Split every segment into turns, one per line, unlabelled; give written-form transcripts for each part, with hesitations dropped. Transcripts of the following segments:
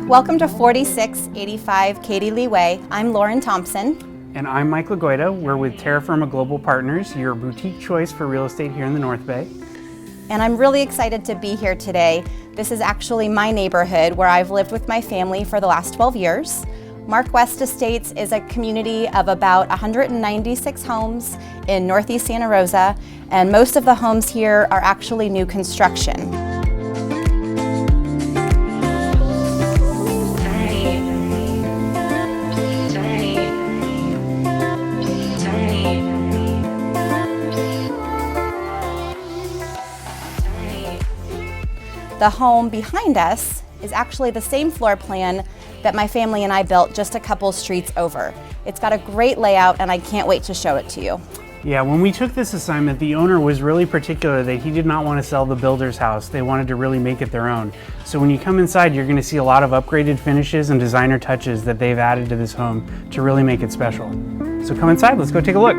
Welcome to 4685 Katie Lee Way. I'm Lauren Thompson.
And I'm Mike Lagoida. We're with Terra Firma Global Partners, your boutique choice for real estate here in the North Bay.
And I'm really excited to be here today. This is actually my neighborhood where I've lived with my family for the last 12 years. Mark West Estates is a community of about 196 homes in Northeast Santa Rosa, and most of the homes here are actually new construction. The home behind us is actually the same floor plan that my family and I built just a couple streets over. It's got a great layout and I can't wait to show it to you.
Yeah, when we took this assignment, the owner was really particular that he did not want to sell the builder's house. They wanted to really make it their own. So when you come inside, you're going to see a lot of upgraded finishes and designer touches that they've added to this home to really make it special. So come inside, let's go take a look.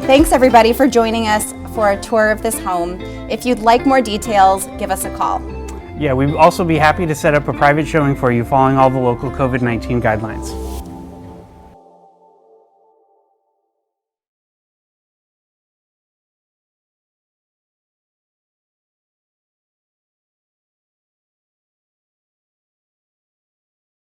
Thanks everybody for joining us for a tour of this home. If you'd like more details, give us a call.
Yeah, we'd also be happy to set up a private showing for you following all the local COVID-19 guidelines.